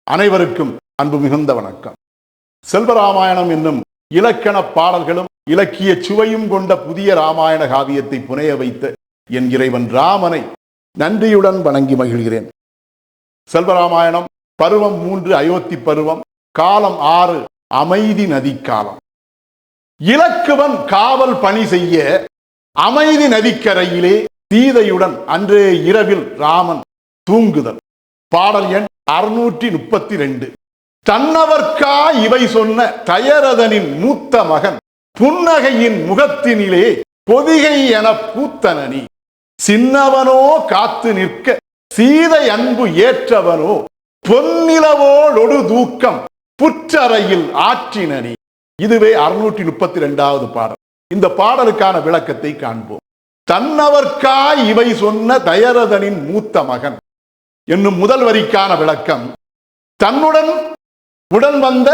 அனைவருக்கும் அன்பு மிகுந்த வணக்கம். செல்வராமாயணம் என்னும் இலக்கண பாடல்களும் இலக்கிய சுவையும் கொண்ட புதிய ராமாயண காவியத்தை புனைய வைத்த என் இறைவன் ராமனை நன்றியுடன் வணங்கி மகிழ்கிறேன். செல்வராமாயணம் பருவம் 3 அயோத்தி பருவம், காலம் 6 அமைதி நதிக்காலம். இலக்குவன் காவல் பணி செய்ய அமைதி நதிக்கரையிலே சீதையுடன் அன்றைய இரவில் ராமன் தூங்குதல். பாடல் எண் 632. தன்னவர்க்கா இவை சொன்ன தயரதனின் மூத்த மகன் புன்னகையின் முகத்தினிலே பொதிகை என பூத்தனனி, சின்னவனோ காத்து நிற்க சீதை அன்பு ஏற்றவனோ பொன்னிலவோடொடு தூக்கம் புற்றறையில் ஆற்றினனி. இதுவே 632வது பாடல். இந்த பாடலுக்கான விளக்கத்தை காண்போம். தன்னவர்க்கா இவை சொன்ன தயரதனின் மூத்த மகன் என்னும் முதல் வரிக்கான விளக்கம், தன்னுடன் உடன் வந்த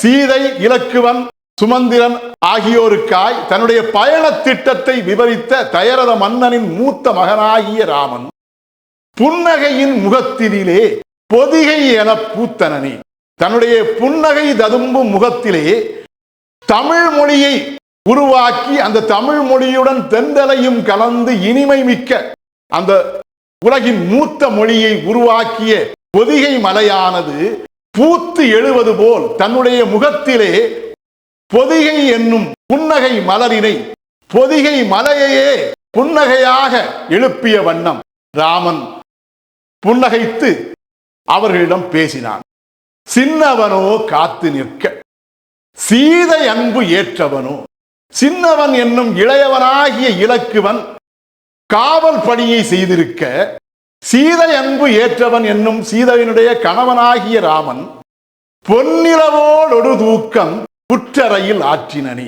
சீதை, இலக்குவன், சுமந்திரன் ஆகியோருக்காய் தன்னுடைய பயண திட்டத்தை விவரித்த தயரத மன்னனின் மூத்த மகனாகிய ராமன் புன்னகையின் முகத்திலே பொதிகை என பூத்தனனி, தன்னுடைய புன்னகை ததும்பும் முகத்திலே தமிழ் மொழியை உருவாக்கி அந்த தமிழ் மொழியுடன் தென்றலையும் கலந்து இனிமை மிக்க அந்த உலகின் மூத்த மொழியை உருவாக்கிய பொதிகை மலையானது பூத்து எழுவது போல் தன்னுடைய முகத்திலே பொதிகை என்னும் புன்னகை மலரினை, பொதிகை மலையையே புன்னகையாக எழுப்பிய வண்ணம் ராமன் புன்னகைத்து அவர்களிடம் பேசினான். சின்னவனோ காத்து நிற்க சீதை அன்பு ஏற்றவனோ, சின்னவன் என்னும் இளையவனாகிய இலக்குவன் காவல் பணியை செய்திருக்க, சீதை அன்பு ஏற்றவன் என்னும் சீதையினுடைய கணவனாகிய ராமன் பொன்னிலவோடொடு தூக்கம் புற்றறையில் ஆற்றினனி.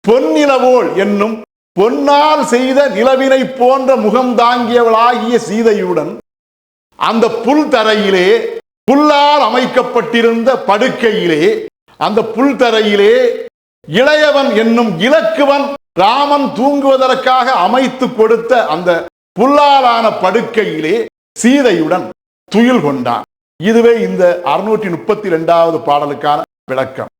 பொன்னிலவோள் என்னும் பொன்னால் செய்த நிலவினை போன்ற முகம் தாங்கியவளாகிய சீதையுடன் அந்த புல் தரையிலே, புல்லால் அமைக்கப்பட்டிருந்த படுக்கையிலே, அந்த புல் தரையிலே இளையவன் என்னும் இலக்குவன் ராமன் தூங்குவதற்காக அமைத்து கொடுத்த அந்த புல்லாலான படுக்கையிலே சீதையுடன் துயில் கொண்டான். இதுவே இந்த 632வது பாடலுக்கான விளக்கம்.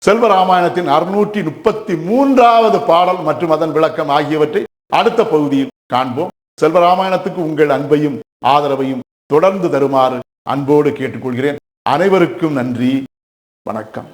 செல்வராமாயணத்தின் 633வது பாடல் மற்றும் அதன் விளக்கம் ஆகியவற்றை அடுத்த பகுதியில் காண்போம். செல்வராமாயணத்துக்கு உங்கள் அன்பையும் ஆதரவையும் தொடர்ந்து தருமாறு அன்போடு கேட்டுக்கொள்கிறேன். அனைவருக்கும் நன்றி, வணக்கம்.